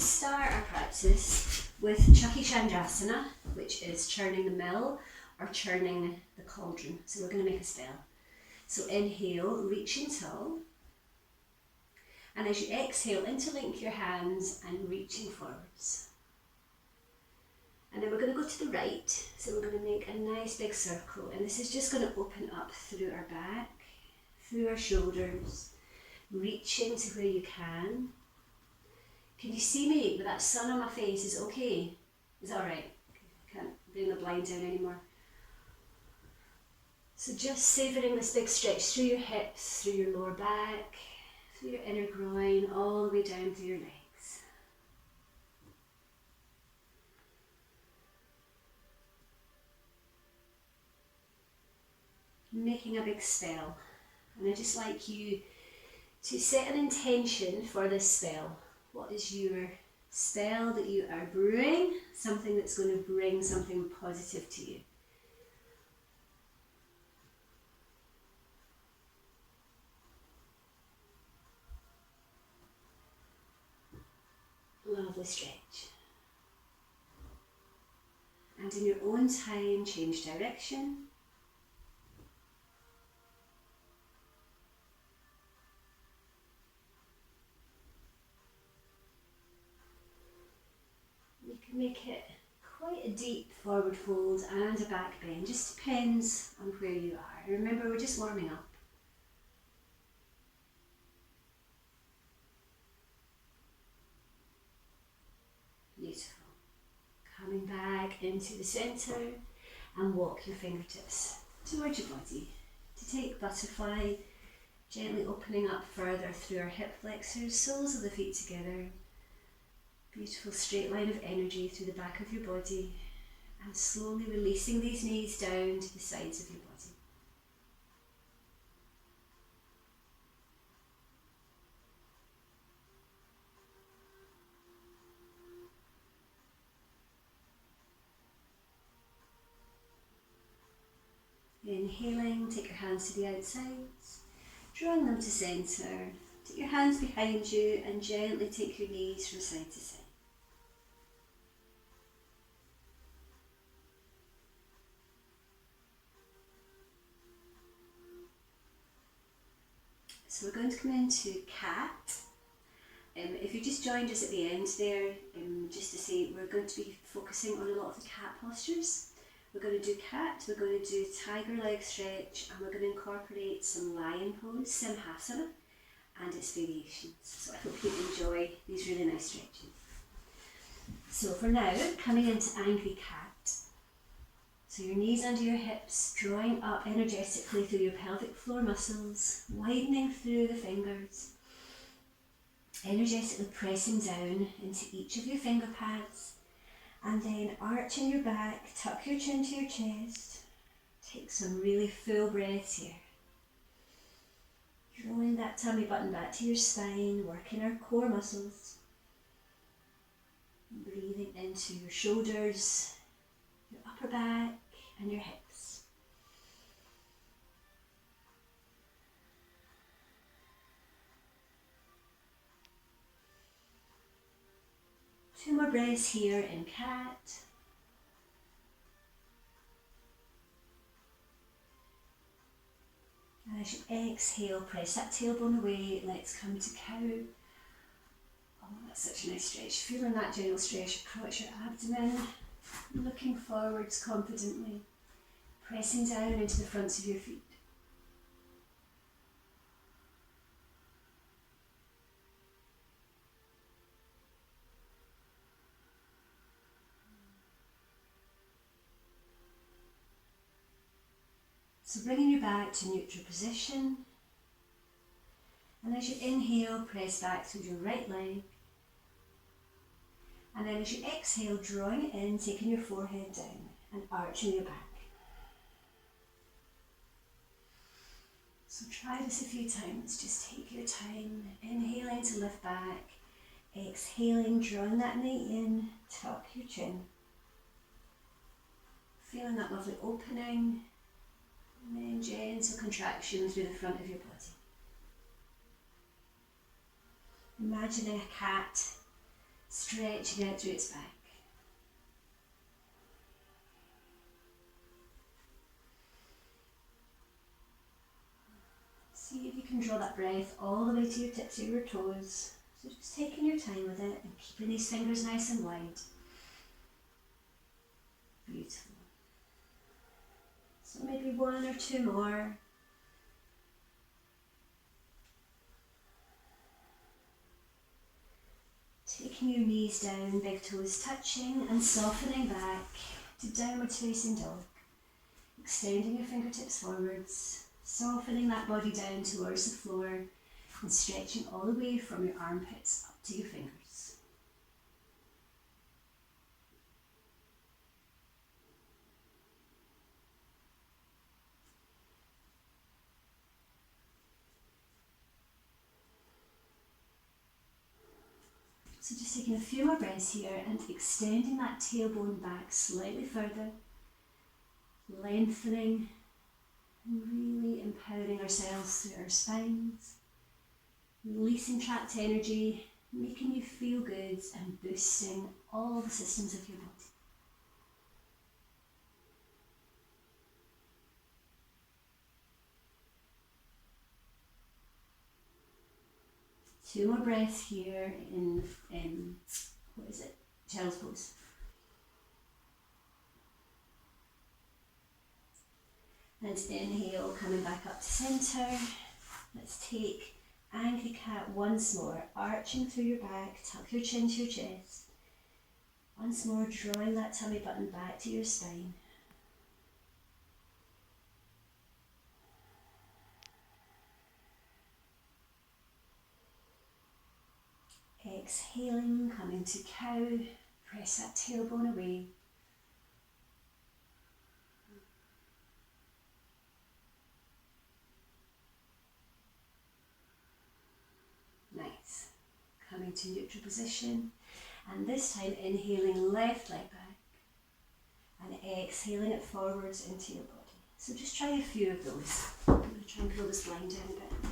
start our practice with Chakhi Chandrasana, which is churning the mill or churning the cauldron. So we're going to make a spell. So inhale, reaching tall. And as you exhale, interlink your hands and reaching forwards. And then we're going to go to the right. So we're going to make a nice big circle. And this is just going to open up through our back, through our shoulders, reaching to where you can. Can you see me with that sun on my face? Is it okay? Is that alright? I can't bring the blind down anymore. So just savouring this big stretch through your hips, through your lower back, through your inner groin, all the way down through your legs. Making a big spell. And I'd just like you to set an intention for this spell. What is your spell that you are brewing? Something that's going to bring something positive to you. Lovely stretch. And in your own time, change direction. You can make it quite a deep forward fold and a back bend, just depends on where you are. Remember, we're just warming up. Beautiful. Coming back into the centre and walk your fingertips towards your body to take butterfly, gently opening up further through our hip flexors, soles of the feet together. Beautiful straight line of energy through the back of your body and slowly releasing these knees down to the sides of your body. Inhaling, take your hands to the outsides, drawing them to centre. Take your hands behind you and gently take your knees from side to side. So we're going to come into cat. If you just joined us at the end there, just to say we're going to be focusing on a lot of the cat postures. We're going to do cat, we're going to do tiger leg stretch, and we're going to incorporate some lion pose, Simhasana, and its variations. So I hope you enjoy these really nice stretches. So for now, coming into angry cat. So your knees under your hips, drawing up energetically through your pelvic floor muscles, widening through the fingers, energetically pressing down into each of your finger pads, and then arching your back, tuck your chin to your chest, take some really full breaths here. Drawing that tummy button back to your spine, working our core muscles, breathing into your shoulders, your upper back, and your hips. Two more breaths here in cat. And as you exhale, press that tailbone away. Let's come to cow. Oh, that's such a nice stretch. Feeling that gentle stretch across your abdomen. Looking forwards confidently. Pressing down into the fronts of your feet. So bringing you back to neutral position. And as you inhale, press back through your right leg. And then as you exhale, drawing it in, taking your forehead down and arching your back. So try this a few times, just take your time, inhaling to lift back, exhaling, drawing that knee in, tuck your chin. Feeling that lovely opening, and then gentle contraction through the front of your body. Imagining a cat stretching out through its back. See if you can draw that breath all the way to your tips of your toes. So just taking your time with it and keeping these fingers nice and wide. Beautiful. So maybe one or two more. Taking your knees down, big toes touching and softening back to downward facing dog. Extending your fingertips forwards, softening that body down towards the floor and stretching all the way from your armpits up to your fingers. So just taking a few more breaths here and extending that tailbone back slightly further, lengthening and really empowering ourselves through our spines, releasing trapped energy, making you feel good and boosting all the systems of your body. Two more breaths here in what is it? Child's pose. And inhale, coming back up to centre. Let's take Angry Cat once more, arching through your back, tuck your chin to your chest. Once more, drawing that tummy button back to your spine. Exhaling, coming to cow, press that tailbone away. Nice. Coming to neutral position, and this time inhaling left leg back and exhaling it forwards into your body. So just try a few of those. I'm going to try and pull this line down a bit.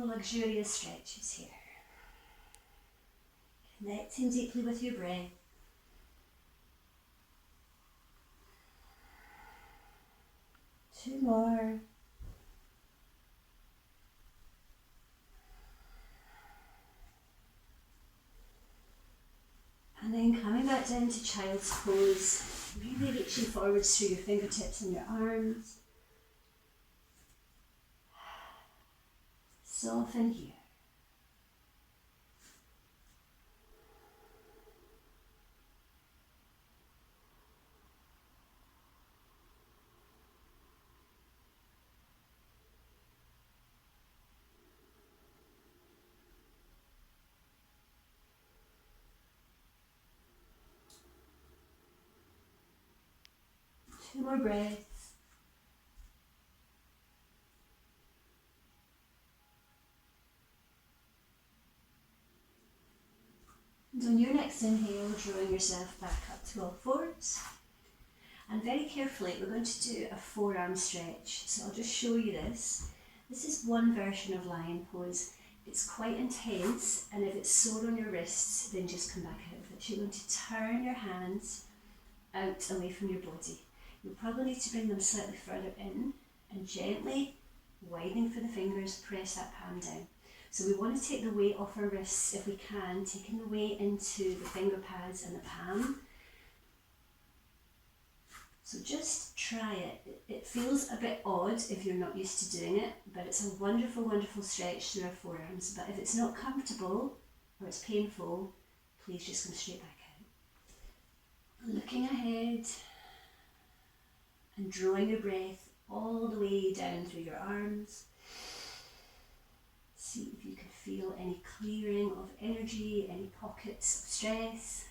Luxurious stretches here. Connecting deeply with your breath. Two more. And then coming back down to child's pose, really reaching forwards through your fingertips and your arms. Soften here. Two more breaths. And on your next inhale, drawing yourself back up to all fours. And very carefully, we're going to do a forearm stretch. So I'll just show you this. This is one version of lion pose. It's quite intense, and if it's sore on your wrists, then just come back out of it. You're going to turn your hands out away from your body. You'll probably need to bring them slightly further in and gently widening for the fingers, press that palm down. So we want to take the weight off our wrists if we can, taking the weight into the finger pads and the palm. So just try it. It feels a bit odd if you're not used to doing it, but it's a wonderful, wonderful stretch through our forearms. But if it's not comfortable or it's painful, please just come straight back out. Looking ahead and drawing your breath all the way down through your arms. See if you can feel any clearing of energy, any pockets of stress.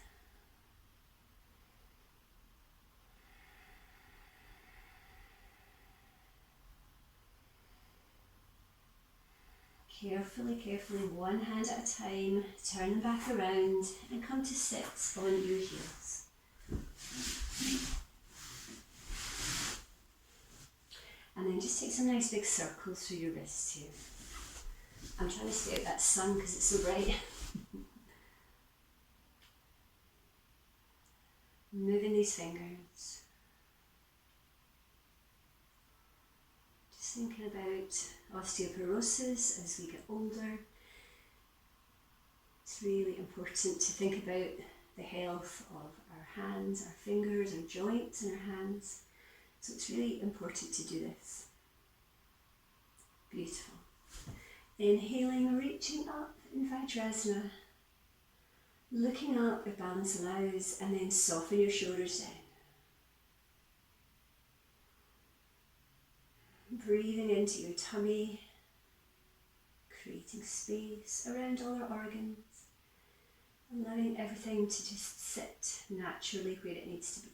Carefully, one hand at a time, turn them back around and come to sit on your heels. And then just take some nice big circles through your wrists here. I'm trying to stay out that sun because it's so bright. Moving these fingers. Just thinking about osteoporosis as we get older. It's really important to think about the health of our hands, our fingers, our joints in our hands. So it's really important to do this. Beautiful. Inhaling, reaching up in Vajrasana. Looking up if balance allows, and then soften your shoulders down. Breathing into your tummy, creating space around all our organs, allowing everything to just sit naturally where it needs to be.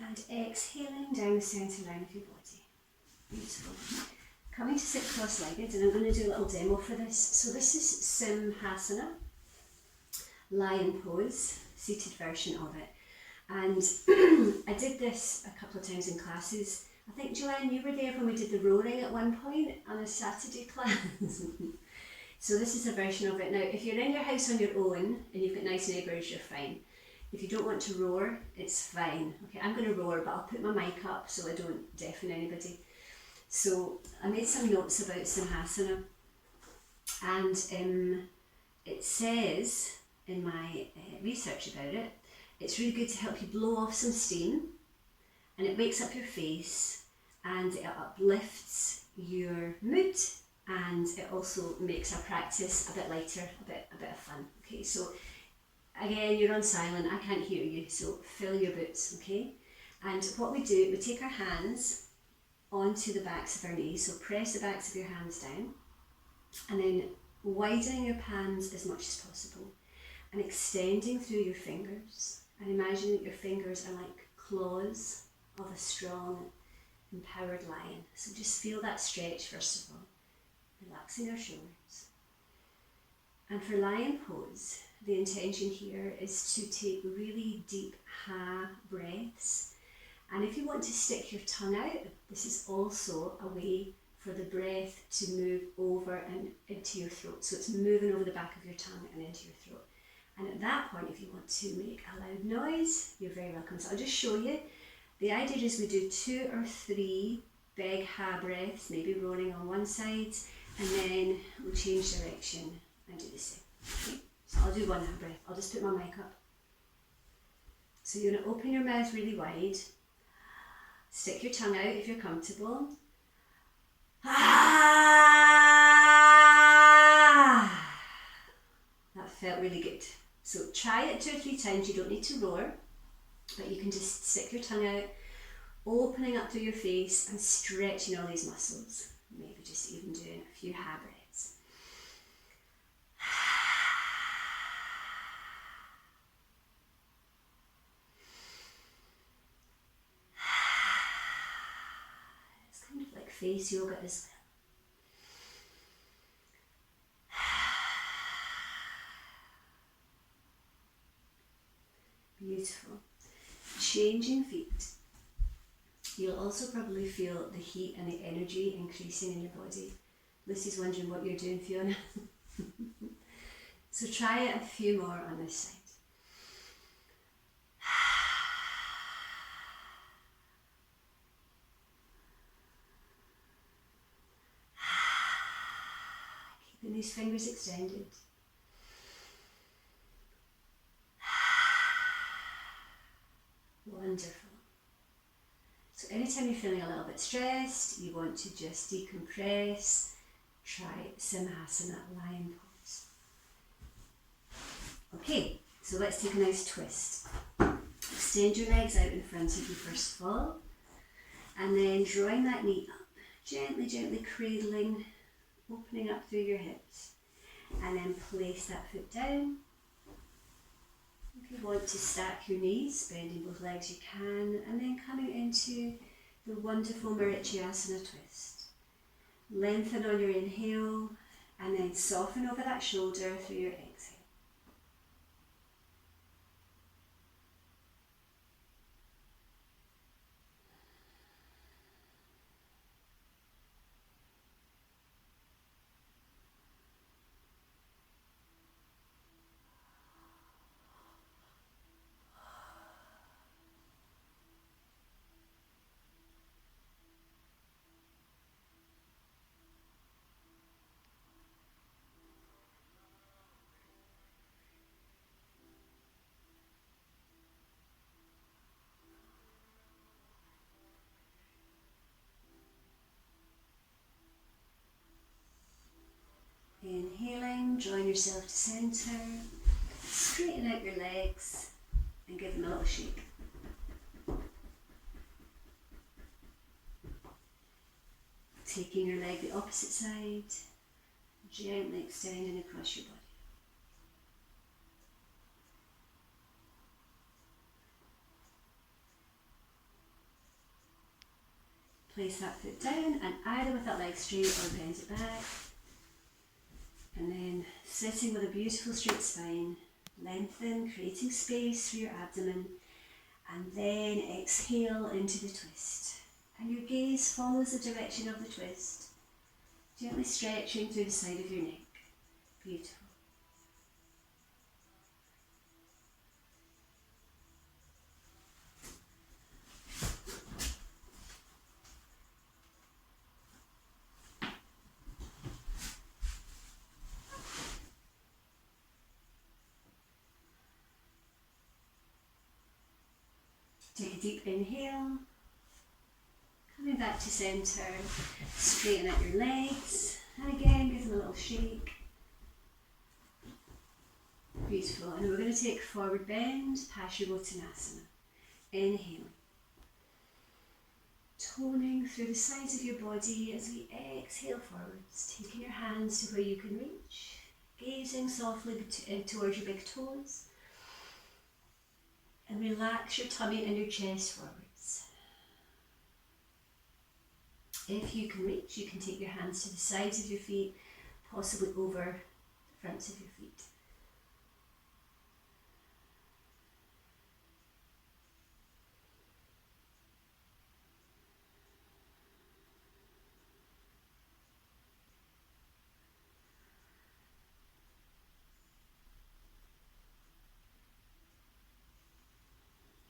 And exhaling down the centre line of your body. Beautiful. Coming to sit cross-legged, and I'm going to do a little demo for this. So this is Simhasana, lion pose, seated version of it. And I did this a couple of times in classes. I think, Joanne, you were there when we did the rowing at one point on a Saturday class. So this is a version of it. Now, if you're in your house on your own and you've got nice neighbours, you're fine. If you don't want to roar, it's fine. Okay, I'm going to roar, but I'll put my mic up so I don't deafen anybody. So I made some notes about Simhasana, and it says in my research about it, it's really good to help you blow off some steam, and it wakes up your face, and it uplifts your mood, and it also makes our practice a bit lighter, a bit of fun. Okay, so again, you're on silent, I can't hear you, so fill your boots, okay? And what we do, we take our hands onto the backs of our knees, so press the backs of your hands down, and then widening your palms as much as possible, and extending through your fingers, and imagine that your fingers are like claws of a strong, empowered lion. So just feel that stretch first of all, relaxing our shoulders. And for lion pose, the intention here is to take really deep ha breaths. And if you want to stick your tongue out, this is also a way for the breath to move over and into your throat. So it's moving over the back of your tongue and into your throat. And at that point, if you want to make a loud noise, you're very welcome. So I'll just show you. The idea is we do 2 or 3 big ha breaths, maybe rolling on one side, and then we'll change direction and do the same. Okay? So I'll do 1 ha breath. I'll just put my mic up. So you're going to open your mouth really wide. Stick your tongue out if you're comfortable. That felt really good. So try it 2 or 3 times. You don't need to roar, but you can just stick your tongue out, opening up through your face and stretching all these muscles. Maybe just even doing a few ha breaths. Face yoga as well. Beautiful. Changing feet. You'll also probably feel the heat and the energy increasing in your body. Lucy's wondering what you're doing, Fiona. So try it a few more on this side. Keeping these fingers extended. Wonderful. So anytime you're feeling a little bit stressed, you want to just decompress, try Simhasana, lion pose. Okay, so let's take a nice twist. Extend your legs out in front of you first of all, and then drawing that knee up, gently, gently cradling, opening up through your hips, and then place that foot down, If you want to stack your knees, bending both legs, you can, and then coming into the wonderful Marichiyasana twist. Lengthen on your inhale, and then soften over that shoulder through your exhale. Inhaling, drawing yourself to centre, straighten out your legs and give them a little shake. Taking your leg the opposite side, gently extending across your body. Place that foot down and either with that leg straight or bend it back. And then sitting with a beautiful straight spine, lengthen, creating space for your abdomen, and then exhale into the twist. And your gaze follows the direction of the twist, gently stretching through the side of your neck. Beautiful. Take a deep inhale, coming back to centre, straighten out your legs, and again give them a little shake. Beautiful, and we're going to take forward bend, Paschimottanasana. Inhaling, toning through the sides of your body as we exhale forwards, taking your hands to where you can reach, gazing softly towards your big toes. And relax your tummy and your chest forwards. If you can reach, you can take your hands to the sides of your feet, possibly over the fronts of your feet.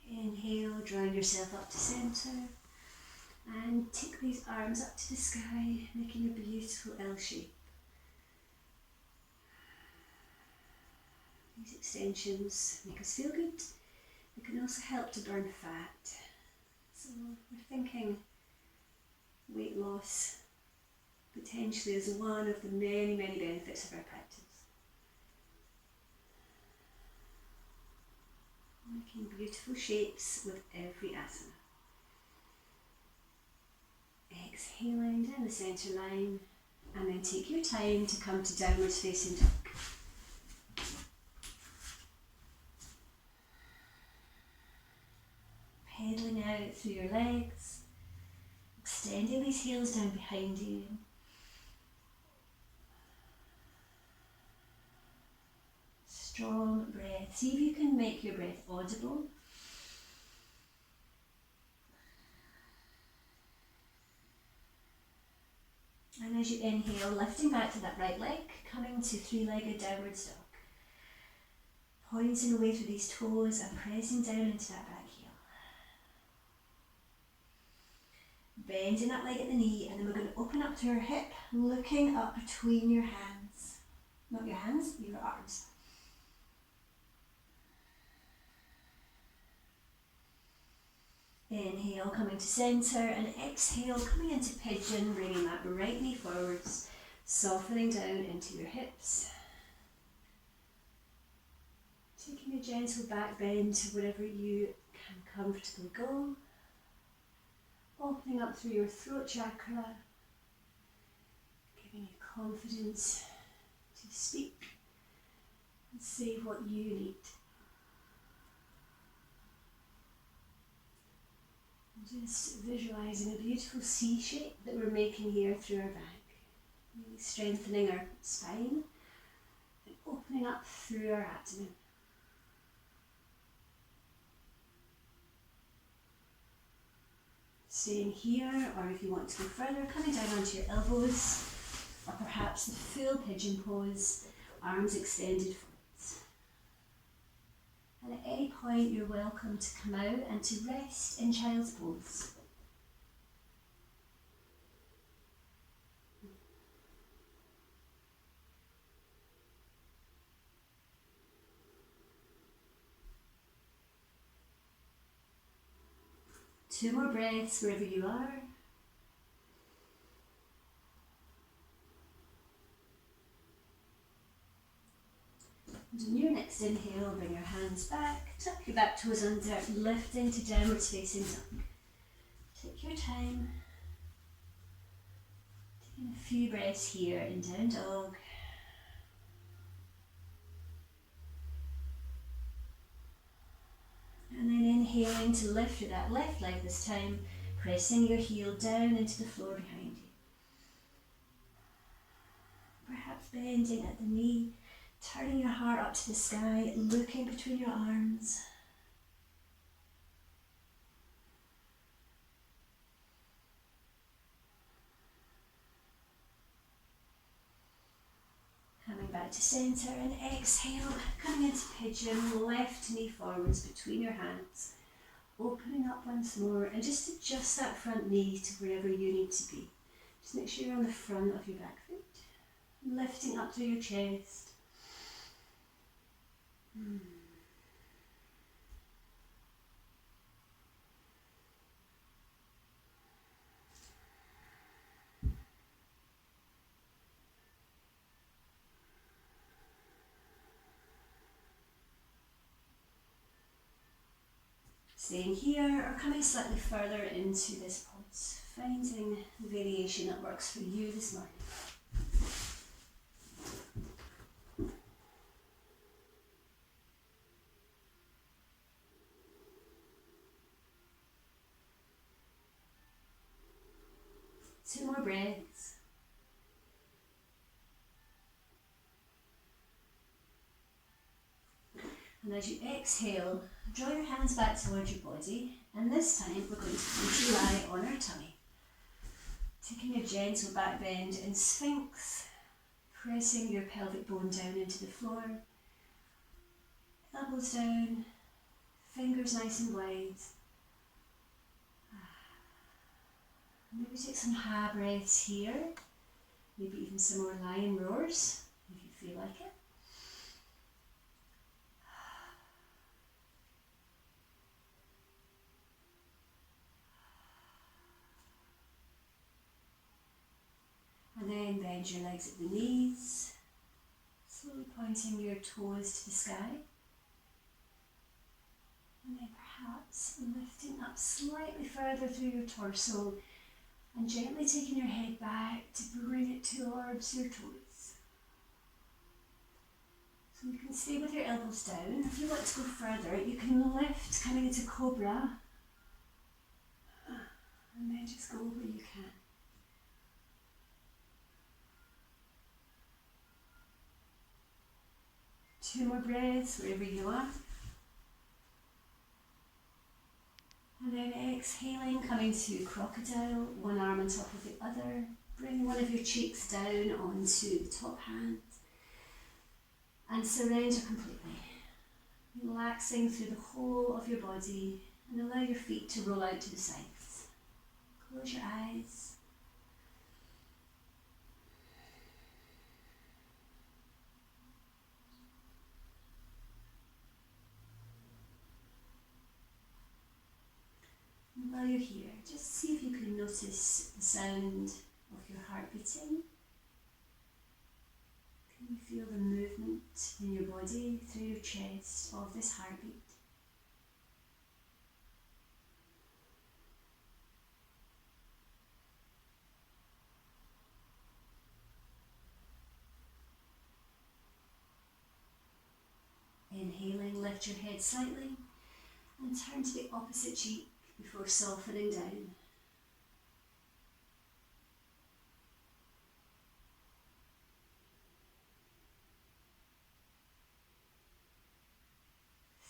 Inhale, drawing yourself up to centre, and take these arms up to the sky, making a beautiful L shape. These extensions make us feel good. They can also help to burn fat. So we're thinking weight loss potentially is one of the many, many benefits of our practice. Making beautiful shapes with every asana. Exhaling down the centre line, and then take your time to come to downwards facing dog. Pedaling out through your legs, extending these heels down behind you. Strong breath. See if you can make your breath audible. And as you inhale, lifting back to that right leg, coming to three-legged downwards dog. Pointing away through these toes and pressing down into that back heel. Bending that leg at the knee, and then we're going to open up to our hip, looking up between your hands. Not your hands, your arms. Inhale, coming to centre, and exhale, coming into pigeon, bringing that right knee forwards, softening down into your hips. Taking a gentle back bend to wherever you can comfortably go. Opening up through your throat chakra, giving you confidence to speak and say what you need. Just visualising a beautiful C shape that we're making here through our back. Really strengthening our spine and opening up through our abdomen. Staying here, or if you want to go further, coming down onto your elbows, or perhaps the full pigeon pose, arms extended forwards. And at any point you're welcome to come out and to rest in child's pose. Two more breaths wherever you are. And on your next inhale, bring your hands back, tuck your back toes under, lift into downward facing dog. Take your time. Taking a few breaths here in down dog. And then inhaling to lift with that left leg this time, pressing your heel down into the floor behind you. Perhaps bending at the knee, turning your heart up to the sky, looking between your arms. Coming back to centre and exhale, coming into pigeon, left knee forwards between your hands. Opening up once more and just adjust that front knee to wherever you need to be. Just make sure you're on the front of your back foot. Lifting up through your chest. Staying here or coming slightly further into this pose, finding the variation that works for you this morning. Two more breaths. And as you exhale, draw your hands back towards your body, and this time we're going to lie on our tummy. Taking a gentle back bend in Sphinx, pressing your pelvic bone down into the floor, elbows down, fingers nice and wide. Maybe take some ha breaths here, maybe even some more lion roars if you feel like it. And then bend your legs at the knees, slowly pointing your toes to the sky. And then perhaps lifting up slightly further through your torso and gently taking your head back to bring it towards your toes. So you can stay with your elbows down. If you want to go further, you can lift coming into cobra and then just go where you can. Two more breaths wherever you are. And then exhaling, coming to crocodile, one arm on top of the other. Bring one of your cheeks down onto the top hand. And surrender completely. Relaxing through the whole of your body and allow your feet to roll out to the sides. Close your eyes. And while you're here, just see if you can notice the sound of your heart beating. Can you feel the movement in your body through your chest of this heartbeat? Inhaling, lift your head slightly and turn to the opposite cheek. before softening down.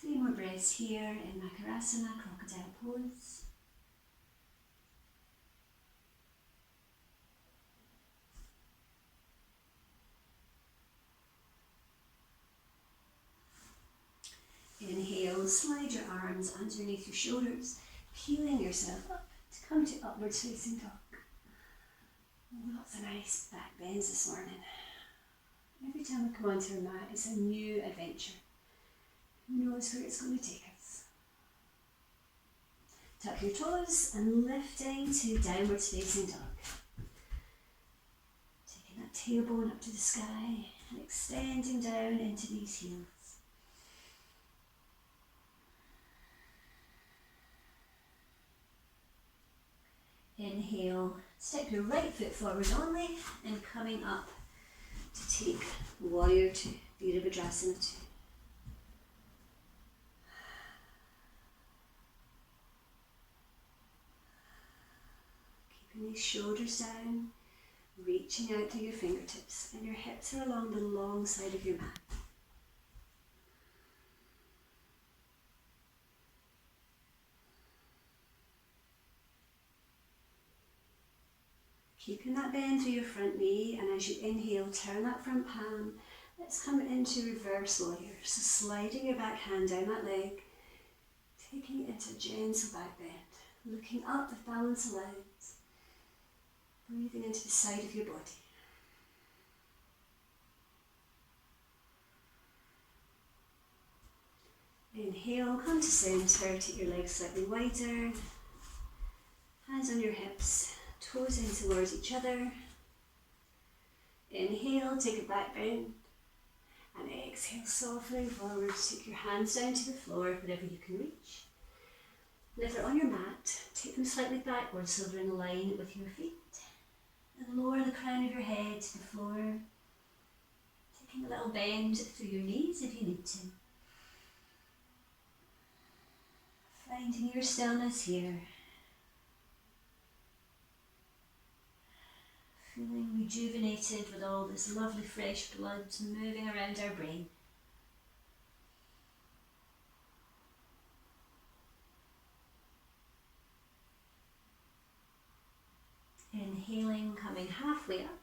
Three more breaths here in Makarasana, crocodile pose. Inhale, slide your arms underneath your shoulders, peeling yourself up to come to upwards facing dog. Lots of nice back bends this morning. Every time we come onto our mat, it's a new adventure. Who knows where it's going to take us? Tuck your toes and lifting to downwards facing dog. Taking that tailbone up to the sky and extending down into these heels. Inhale, step your right foot forward only and coming up to take Warrior Two, Virabhadrasana 2. Keeping these shoulders down, reaching out through your fingertips, and your hips are along the long side of your mat. Keeping that bend through your front knee, and as you inhale, turn that front palm. Let's come into reverse warrior. So sliding your back hand down that leg, taking it into a gentle back bend, looking up if balance allows, breathing into the side of your body. Inhale, come to center, take your legs slightly wider, hands on your hips, toes in towards each other. Inhale, take a back bend, and exhale, softening forward. Take your hands down to the floor, wherever you can reach. And if they're on your mat, take them slightly backwards so they're in line with your feet. And lower the crown of your head to the floor, taking a little bend through your knees if you need to. Finding your stillness here. Feeling rejuvenated with all this lovely fresh blood moving around our brain. Inhaling, coming halfway up,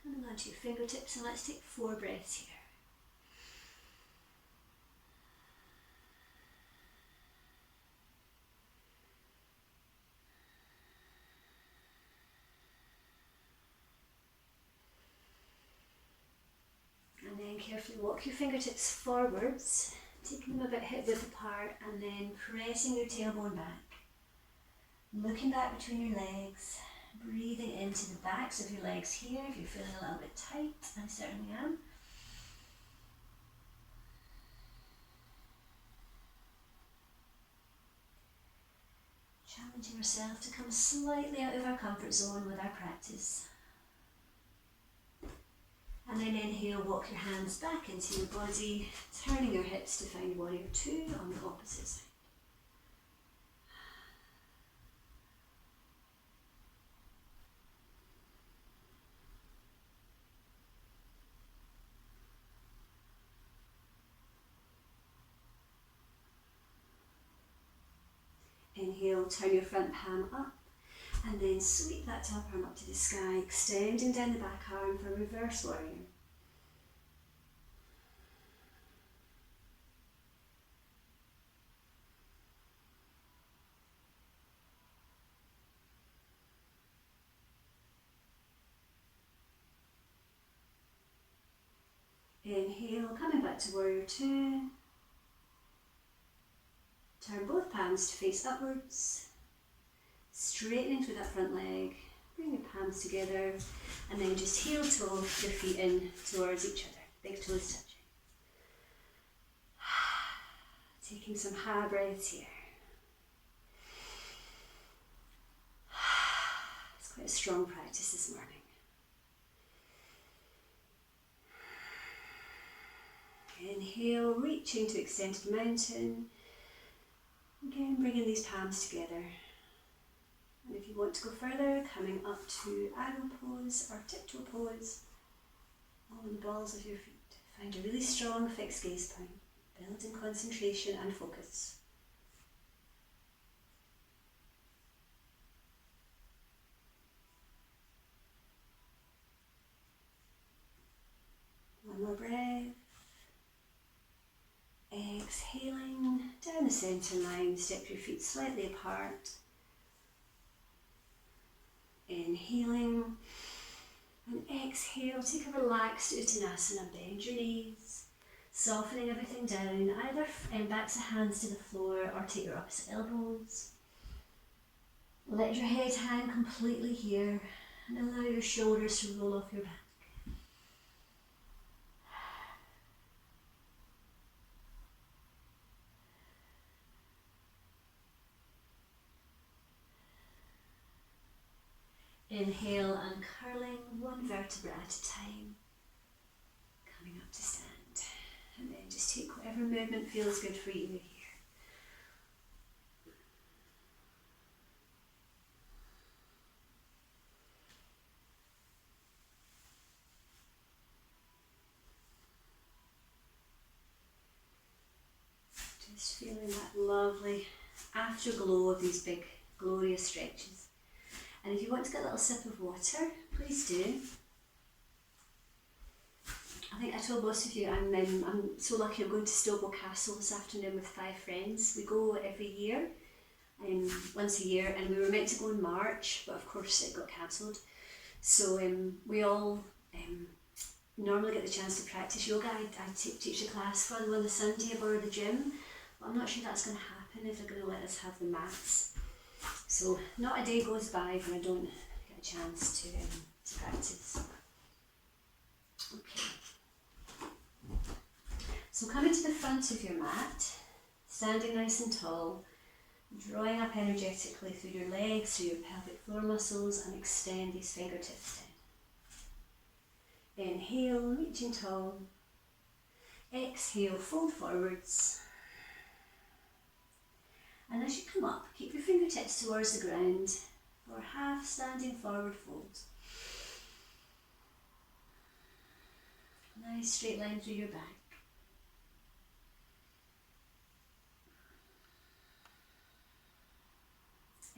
coming onto your fingertips, and let's take 4 breaths here. And then carefully walk your fingertips forwards, taking them about hip width apart, and then pressing your tailbone back. Looking back between your legs, breathing into the backs of your legs here if you're feeling a little bit tight. I certainly am. Challenging ourselves to come slightly out of our comfort zone with our practice. And then inhale, walk your hands back into your body, turning your hips to find Warrior Two on the opposite side. Inhale, turn your front palm up, and then sweep that top arm up to the sky, extending down the back arm for reverse warrior. Inhale, coming back to Warrior Two. Turn both palms to face upwards, straightening through that front leg. Bring your palms together, and then just heel toe your feet in towards each other. Big toes touching. Taking some ha breaths here. It's quite a strong practice this morning. Inhale, reaching to extended mountain. Again, bringing these palms together. And if you want to go further, coming up to arrow pose or tiptoe pose on the balls of your feet. Find a really strong fixed gaze point, building concentration and focus. One more breath. Exhaling down the centre line, step your feet slightly apart. Inhaling and exhale, take a relaxed Uttanasana, bend your knees, softening everything down, either backs of hands to the floor or take your opposite elbows. Let your head hang completely here and allow your shoulders to roll off your back. Inhale, uncurling one vertebra at a time, coming up to stand. And then just take whatever movement feels good for you here. Just feeling that lovely afterglow of these big, glorious stretches. And if you want to get a little sip of water, please do. I think I told most of you I'm so lucky. I'm going to Stobo Castle this afternoon with 5 friends. We go every year, once a year, and we were meant to go in March, but of course it got cancelled. So we all normally get the chance to practice yoga. I teach a class for them on the Sunday aboard the gym, but I'm not sure that's going to happen if they're going to let us have the mats. So not a day goes by when I don't get a chance to practice. Okay. So coming to the front of your mat, standing nice and tall, drawing up energetically through your legs, through your pelvic floor muscles, and extend these fingertips down. Inhale, reaching tall. Exhale, fold forwards. And as you come up, keep your fingertips towards the ground for half standing forward fold. Nice straight line through your back.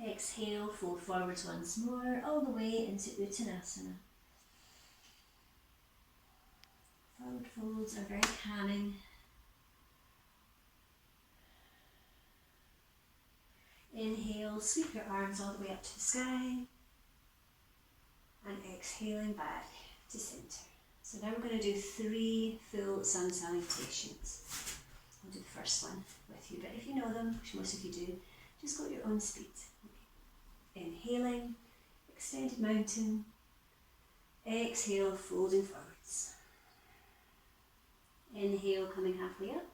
Exhale, fold forwards once more, all the way into Uttanasana. Forward folds are very calming. Inhale, sweep your arms all the way up to the sky. And exhaling back to centre. So now we're going to do 3 full sun salutations. I'll do the first one with you, but if you know them, which most of you do, just go at your own speed. Okay. Inhaling, extended mountain. Exhale, folding forwards. Inhale, coming halfway up.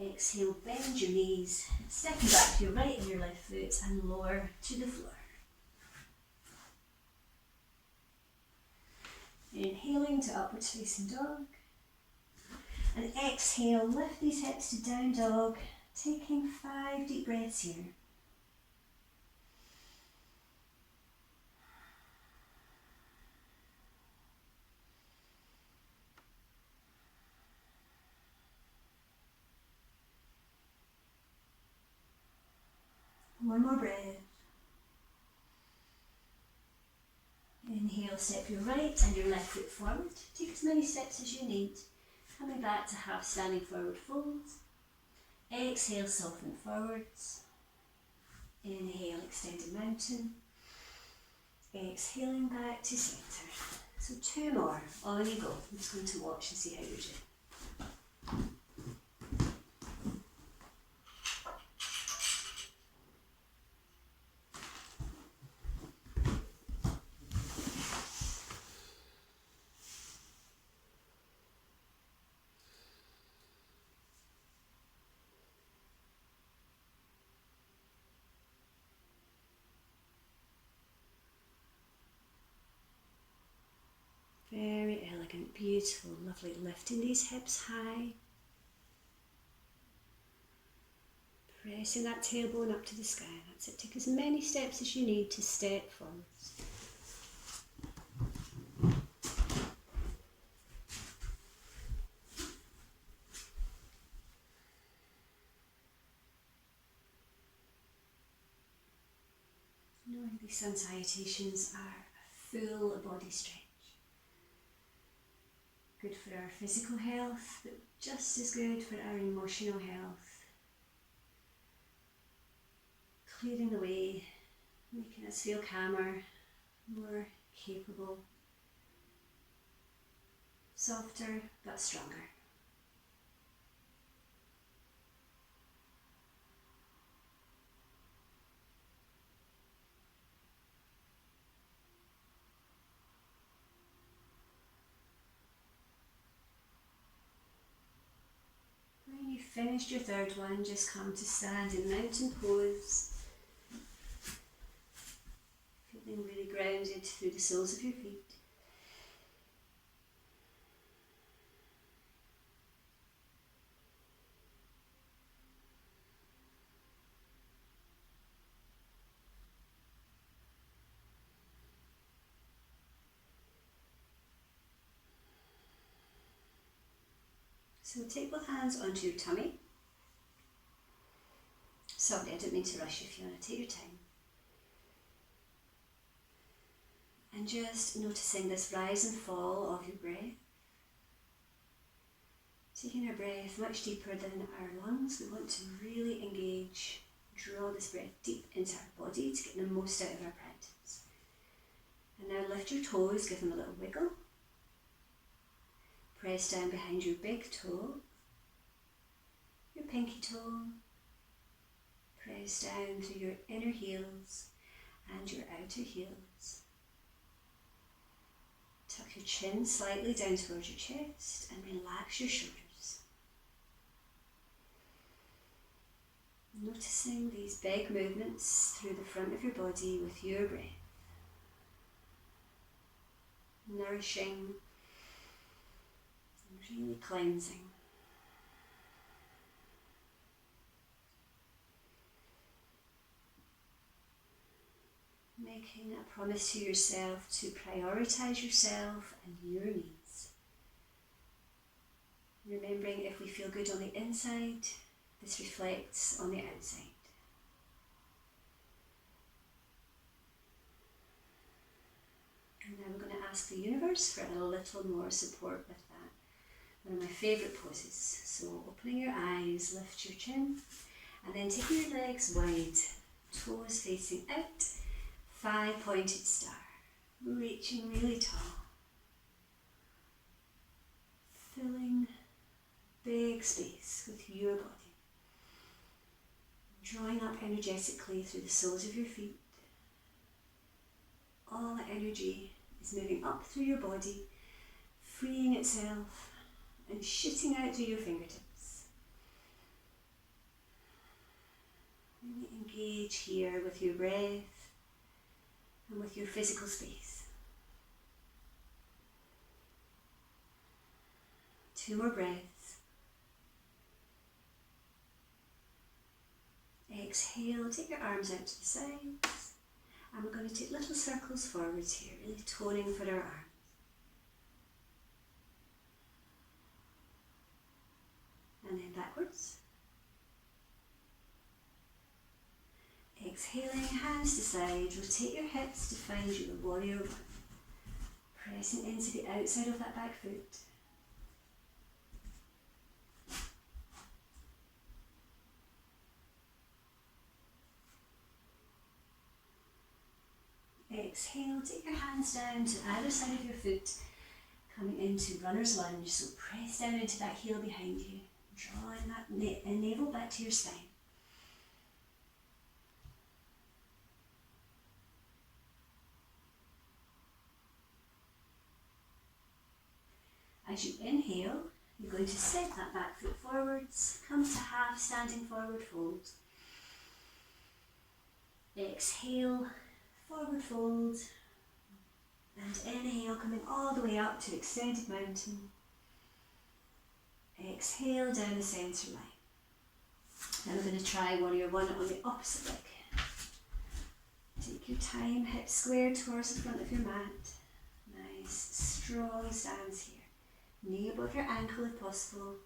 Exhale, bend your knees, stepping back to your right and your left foot and lower to the floor. Inhaling to upwards facing dog. And exhale, lift these hips to down dog, taking 5 deep breaths here. One more breath. Inhale, step your right and your left foot forward. Take as many steps as you need. Coming back to half standing forward fold. Exhale, soften forwards. Inhale, extended mountain. Exhaling back to centre. So 2 more. On you go. I'm just going to watch and see how you're doing. Very elegant, beautiful, lovely. Lifting these hips high. Pressing that tailbone up to the sky. That's it. Take as many steps as you need to step forwards. Knowing these sun salutations are a full body stretch. Good for our physical health, but just as good for our emotional health. Clearing the way, making us feel calmer, more capable, softer but stronger. When you've finished your third one, just come to stand in mountain pose. Feeling really grounded through the soles of your feet. So take both hands onto your tummy. Sorry, I don't mean to rush you, Fiona, take your time. And just noticing this rise and fall of your breath. Taking our breath much deeper than our lungs. We want to really engage, draw this breath deep into our body to get the most out of our practice. And now lift your toes, give them a little wiggle. Press down behind your big toe, your pinky toe. Press down through your inner heels and your outer heels. Tuck your chin slightly down towards your chest and relax your shoulders. Noticing these big movements through the front of your body with your breath. Nourishing and really cleansing. Making a promise to yourself to prioritise yourself and your needs. Remembering if we feel good on the inside, this reflects on the outside. And now we're going to ask the universe for a little more support with that. One of my favourite poses. So opening your eyes, lift your chin, and then taking your legs wide, toes facing out, 5-pointed star, reaching really tall, filling big space with your body, drawing up energetically through the soles of your feet. All the energy is moving up through your body, freeing itself and shooting out through your fingertips. Really engage here with your breath and with your physical space. 2 more breaths. Exhale, take your arms out to the sides, and we're going to take little circles forwards here, really toning for our arms. And then backwards. Exhaling, hands to side, rotate your hips to find your warrior one. Pressing into the outside of that back foot. Exhale, take your hands down to either side of your foot, coming into runner's lunge. So press down into that heel behind you, drawing that navel back to your spine. As you inhale, you're going to set that back foot forwards, come to half standing forward fold. Exhale, forward fold, and inhale, coming all the way up to extended mountain. Exhale down the centre line. Then we're going to try warrior one on the opposite leg. Take your time, hips square towards the front of your mat. Nice, strong stance here. Knee above your ankle if possible.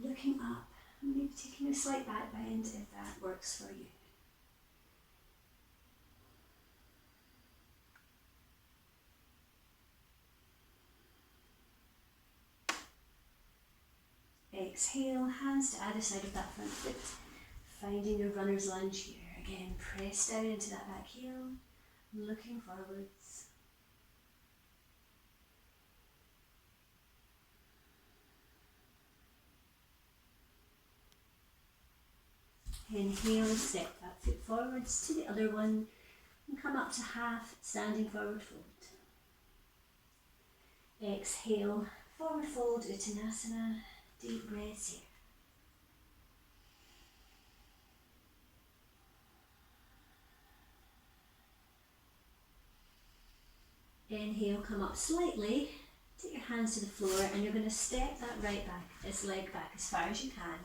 Looking up, maybe taking a slight back bend if that works for you. Exhale, hands to either side of that front foot. Finding your runner's lunge here. Again, press down into that back heel, looking forwards. Inhale, step that foot forwards to the other one and come up to half standing forward fold. Exhale, forward fold, Uttanasana, deep breaths here. Inhale, come up slightly, take your hands to the floor and you're going to step that right back, this leg back as far as you can,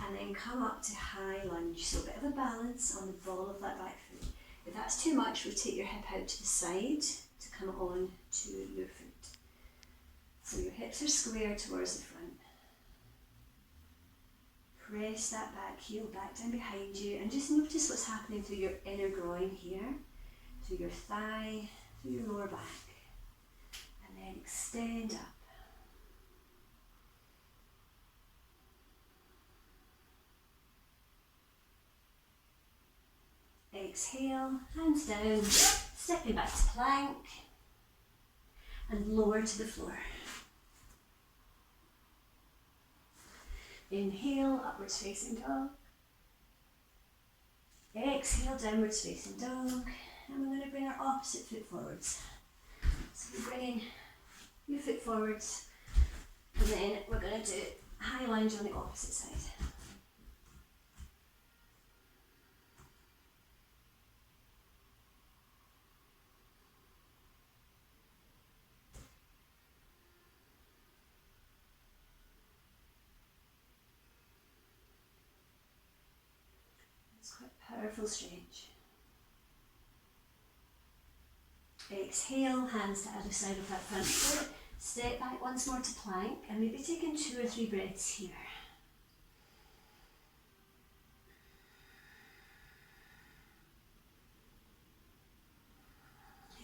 and then come up to high lunge. So a bit of a balance on the ball of that back foot. If that's too much, rotate your hip out to the side to come on to your foot. So your hips are square towards the front. Press that back heel back down behind you and just notice what's happening through your inner groin here, through your thigh, through your lower back, and then extend up. Exhale, hands down, stepping back to plank, and lower to the floor. Inhale, upwards facing dog. Exhale, downwards facing dog. And we're going to bring our opposite foot forwards. So we're bringing your foot forwards, and then we're going to do high lunge on the opposite side. It's quite powerful stretch. Exhale, hands to either side of that front foot. Step back once more to plank and maybe taking 2 or 3 breaths here.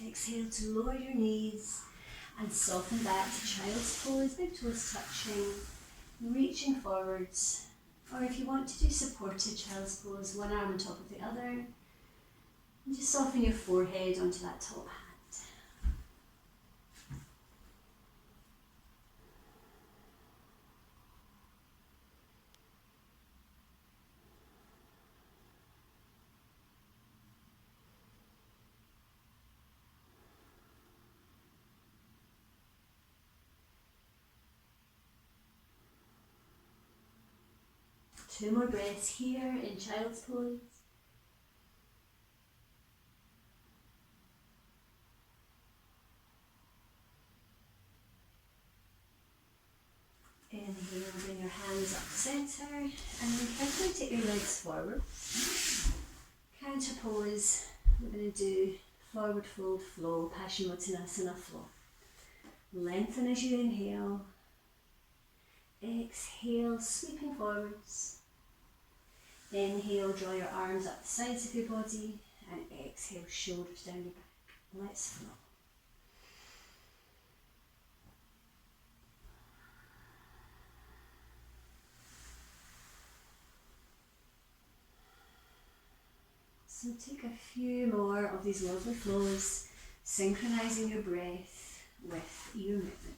Exhale to lower your knees and soften back to child's pose, big toes touching, reaching forwards. Or if you want to do supported child's pose, one arm on top of the other, and just soften your forehead onto that top hand. Two more breaths here in child's pose. Inhale, bring your hands up to centre, and then carefully take your legs forward. Counter pose, we're going to do forward fold flow, Paschimottanasana flow. Lengthen as you inhale. Exhale, sweeping forwards. Inhale, draw your arms up the sides of your body, and exhale, shoulders down your back. Let's flow. So take a few more of these lovely flows, synchronizing your breath with your movement.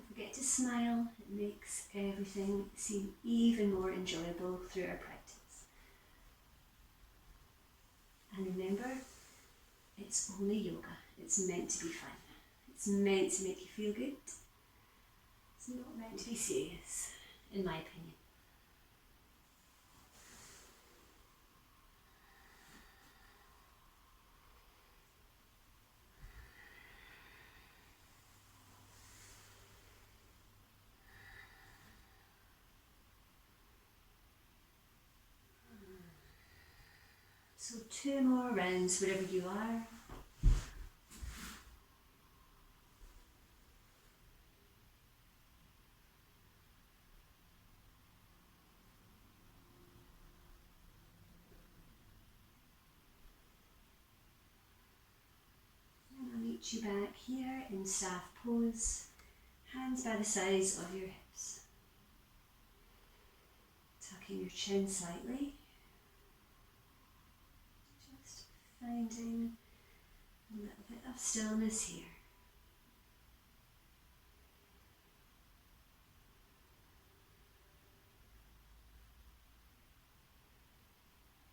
Forget to smile, it makes everything seem even more enjoyable through our practice. And remember, it's only yoga, it's meant to be fun. It's meant to make you feel good. It's not meant to be serious, in my opinion. So 2 more rounds wherever you are. And I'll meet you back here in staff pose, hands by the sides of your hips. Tucking your chin slightly. Just finding a little bit of stillness here.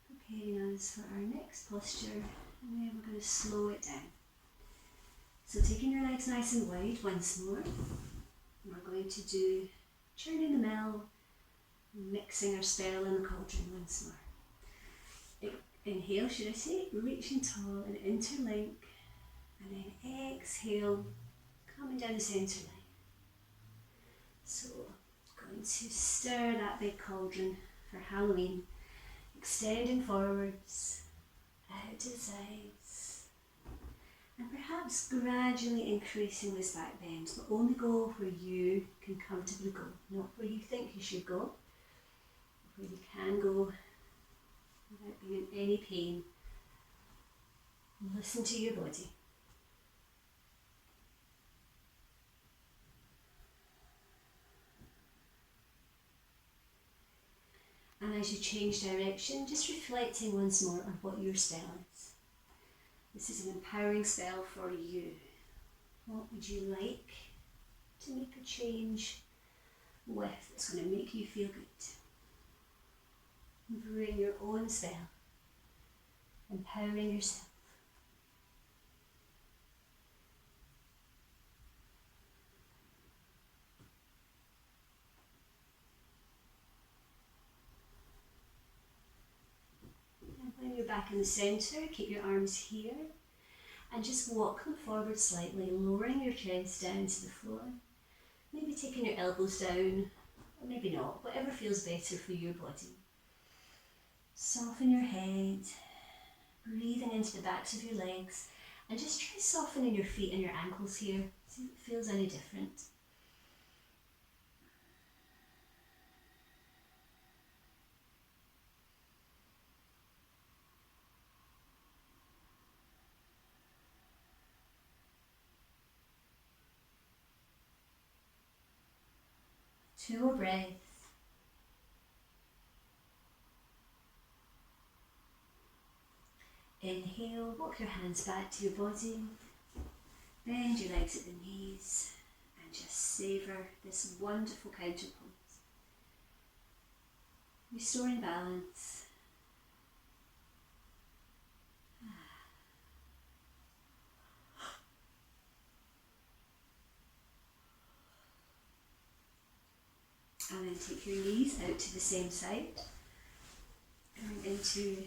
Preparing us for our next posture, and then we're going to slow it down. So taking your legs nice and wide once more, we're going to do churning the mill, mixing our spell in the cauldron once more. Inhale, should I say, reaching tall and interlink, and then exhale, coming down the centre line. So, going to stir that big cauldron for Halloween, extending forwards, out to the sides, and perhaps gradually increasing this back bend, but only go where you can comfortably go, not where you think you should go, where you can go without being in any pain. Listen to your body. And as you change direction, just reflecting once more on what your spell is. This is an empowering spell for you. What would you like to make a change with that's going to make you feel good? Bring your own spell, empowering yourself. And when you're back in the centre, keep your arms here and just walk them forward slightly, lowering your chest down to the floor. Maybe taking your elbows down, or maybe not, whatever feels better for your body. Soften your head, breathing into the backs of your legs, and just try softening your feet and your ankles here, see if it feels any different. Two more breaths. Inhale, walk your hands back to your body, bend your legs at the knees, and just savour this wonderful counter pose. Restoring balance. And then take your knees out to the same side, going into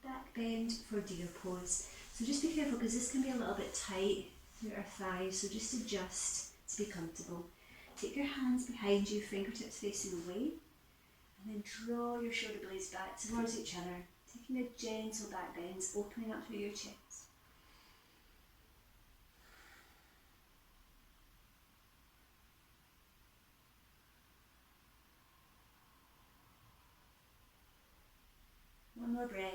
back bend for deer pose. So just be careful because this can be a little bit tight through our thighs, so just adjust to be comfortable. Take your hands behind you, fingertips facing away, and then draw your shoulder blades back towards each other, taking a gentle back bend, opening up through your chest. One more breath.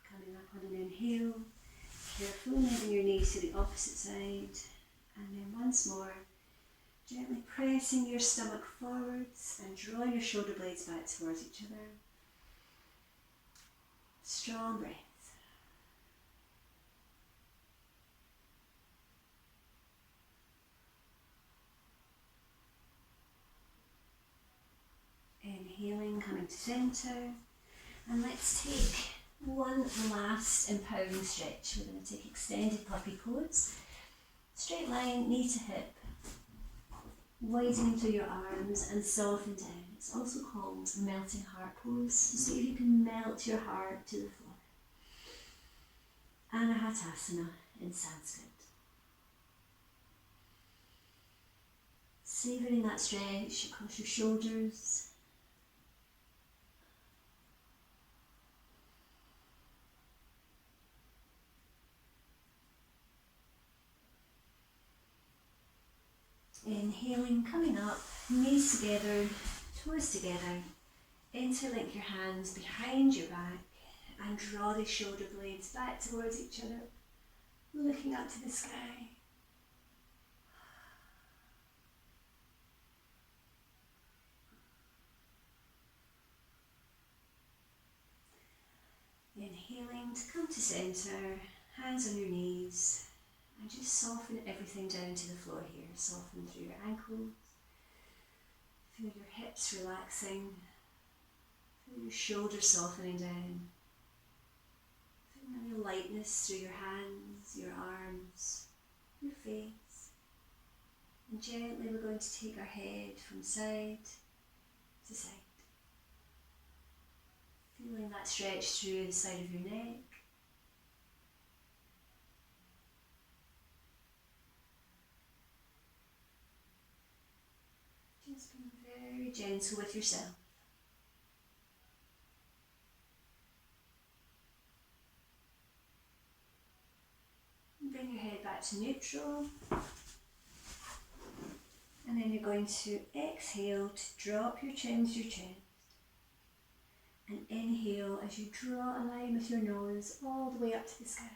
Coming up on an inhale, carefully moving your knees to the opposite side, and then once more, gently pressing your stomach forwards and drawing your shoulder blades back towards each other. Strong breath. Inhaling, coming to centre, and let's take one last empowering stretch. We're going to take extended puppy pose. Straight line, knee to hip, widening through your arms and soften down. It's also called melting heart pose. So see if you can melt your heart to the floor. Anahatasana in Sanskrit. Savouring that stretch across your shoulders, Inhaling, coming up, knees together, toes together. Interlink your hands behind your back and draw the shoulder blades back towards each other, looking up to the sky. Inhaling to come to centre, hands on your knees, and just soften everything down to the floor here. Soften through your ankles, feel your hips relaxing, feel your shoulders softening down, feel any lightness through your hands, your arms, your face. And gently we're going to take our head from side to side. Feeling that stretch through the side of your neck. Just being very gentle with yourself. Bring your head back to neutral. And then you're going to exhale to drop your chin to your chest. And inhale as you draw a line with your nose all the way up to the sky.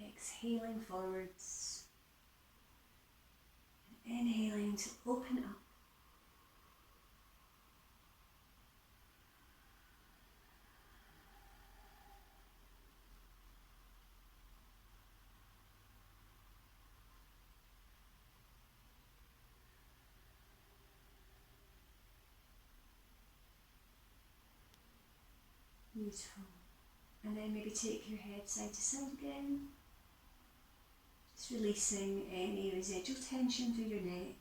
Exhaling forwards. And inhaling to open up. Beautiful. And then maybe take your head side to side again. Just releasing any residual tension through your neck.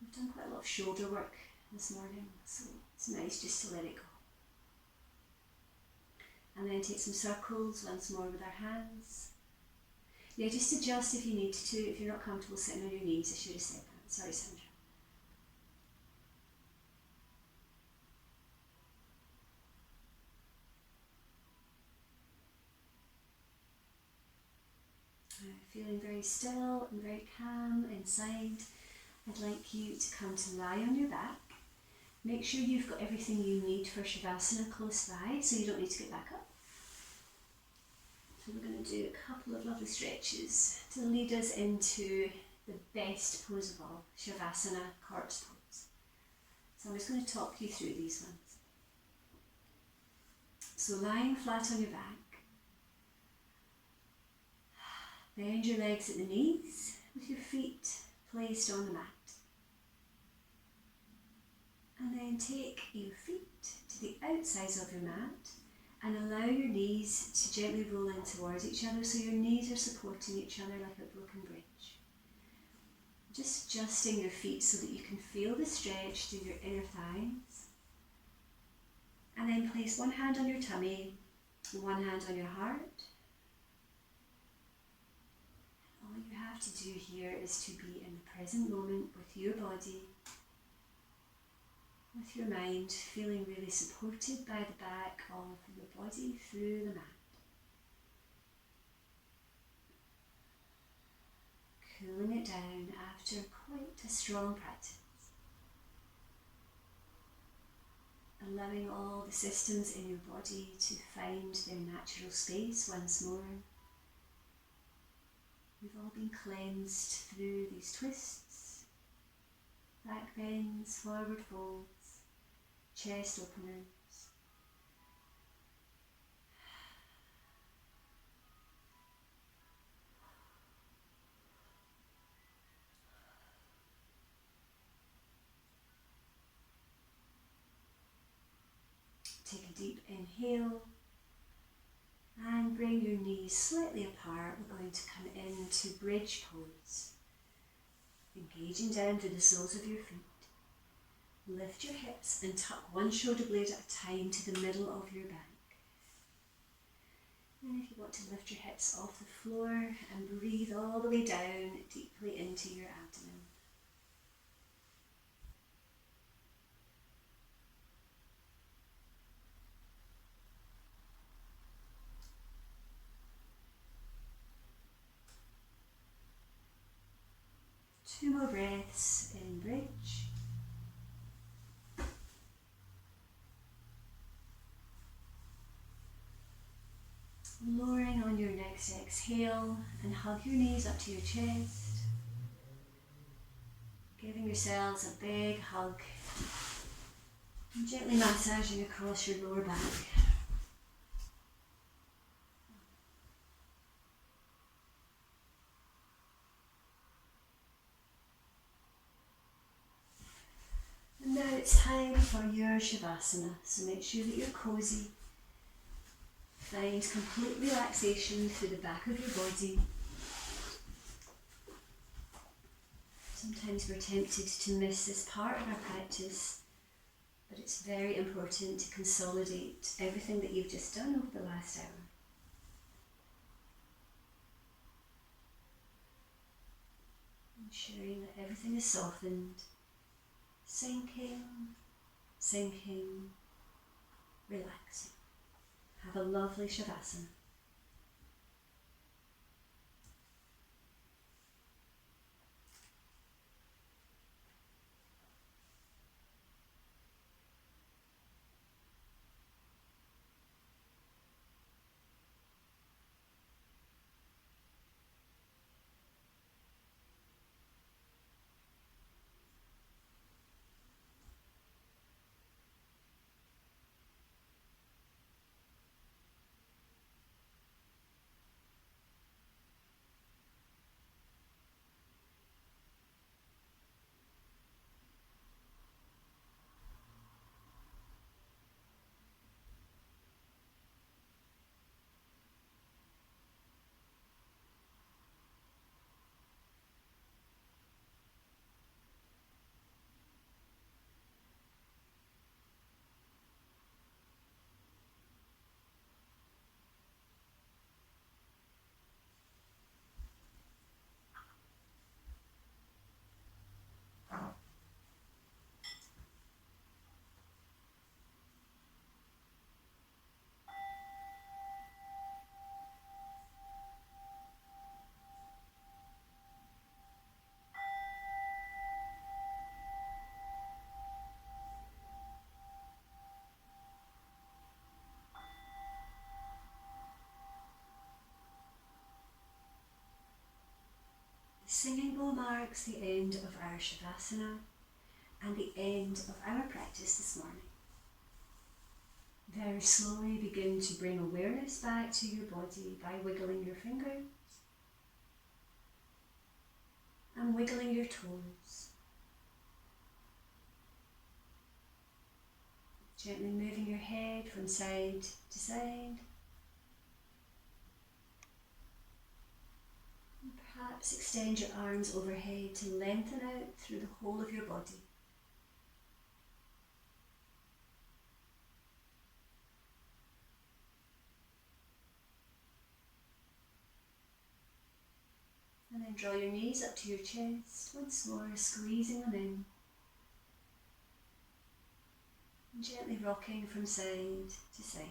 We've done quite a lot of shoulder work this morning, so it's nice just to let it go. And then take some circles once more with our hands. Yeah, just adjust if you need to. If you're not comfortable sitting on your knees, I should have said that. Sorry, Sandra. Feeling very still and very calm inside, I'd like you to come to lie on your back. Make sure you've got everything you need for Shavasana close by, so you don't need to get back up. So we're going to do a couple of lovely stretches to lead us into the best pose of all, Shavasana corpse pose. So I'm just going to talk you through these ones. So lying flat on your back. Bend your legs at the knees with your feet placed on the mat. And then take your feet to the outsides of your mat and allow your knees to gently roll in towards each other so your knees are supporting each other like a broken bridge. Just adjusting your feet so that you can feel the stretch through your inner thighs. And then place one hand on your tummy, one hand on your heart. All you have to do here is to be in the present moment with your body, with your mind, feeling really supported by the back of your body through the mat. Cooling it down after quite a strong practice. Allowing all the systems in your body to find their natural space once more. We've all been cleansed through these twists, back bends, forward folds, chest openers. Take a deep inhale and bring your knees slightly apart. We're going to come into bridge pose. Engaging down through the soles of your feet. Lift your hips and tuck one shoulder blade at a time to the middle of your back. And if you want to lift your hips off the floor and breathe all the way down deeply into your abdomen. 2 more breaths in bridge. Lowering on your next exhale and hug your knees up to your chest. Giving yourselves a big hug and gently massaging across your lower back. And now it's time for your Shavasana, so make sure that you're cozy. Find complete relaxation through the back of your body. Sometimes we're tempted to miss this part of our practice, but it's very important to consolidate everything that you've just done over the last hour. Ensuring that everything is softened, sinking, sinking, relaxing. Have a lovely Shavasana. The singing bowl marks the end of our Shavasana and the end of our practice this morning. Very slowly begin to bring awareness back to your body by wiggling your fingers and wiggling your toes. Gently moving your head from side to side. And perhaps extend your arms overhead to lengthen out through the whole of your body. And then draw your knees up to your chest, once more squeezing them in. And gently rocking from side to side.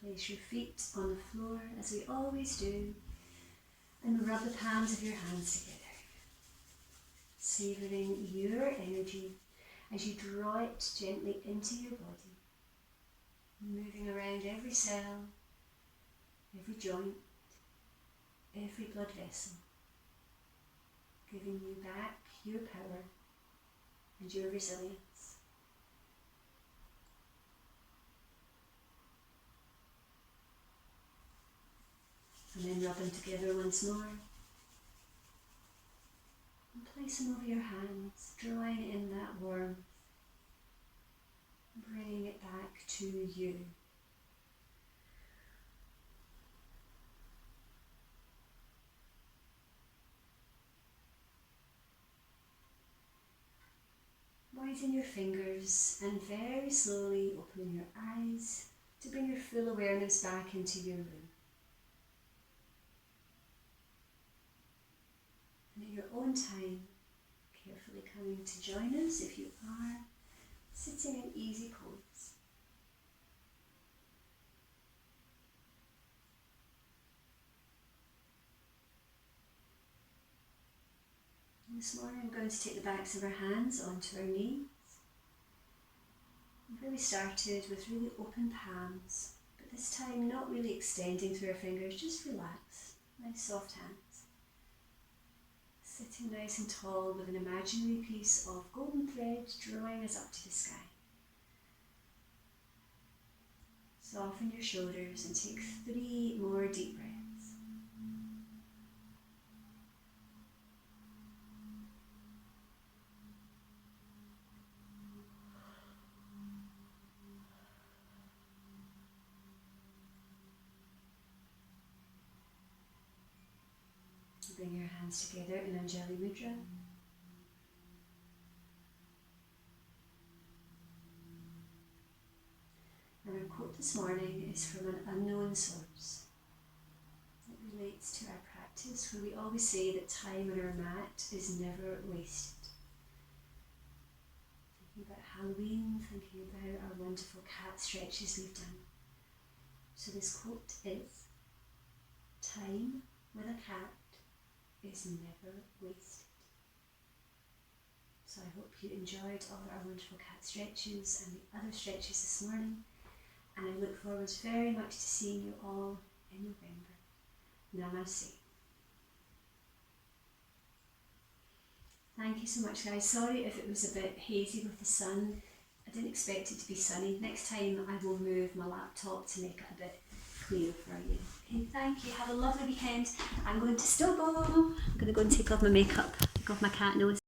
Place your feet on the floor as we always do, and rub the palms of your hands together. Savouring your energy as you draw it gently into your body, moving around every cell, every joint, every blood vessel, giving you back your power and your resilience. And then rub them together once more. And place them over your hands, drawing in that warmth, bringing it back to you. Widen your fingers and very slowly open your eyes to bring your full awareness back into your room. And at your own time, carefully coming to join us if you are sitting in easy pose. this morning we're going to take the backs of our hands onto our knees. Where we started with really open palms, but this time not really extending through our fingers, just relaxed, nice soft hands. Sitting nice and tall with an imaginary piece of golden thread drawing us up to the sky. Soften your shoulders and take 3 more deep breaths. Bring your hands together in Anjali Mudra. And our quote this morning is from an unknown source. It relates to our practice, where we always say that time on our mat is never wasted. Thinking about Halloween, thinking about our wonderful cat stretches we've done. So this quote is, time with a cat is never wasted. So I hope you enjoyed all our wonderful cat stretches and the other stretches this morning, and I look forward very much to seeing you all in November. Namaste. Thank you so much, guys. Sorry if it was a bit hazy with the sun. I didn't expect it to be sunny. Next time I will move my laptop to make it a bit clearer for you. Okay, thank you. Have a lovely weekend. I'm going to Stobo. I'm going to go and take off my makeup, take off my cat nose.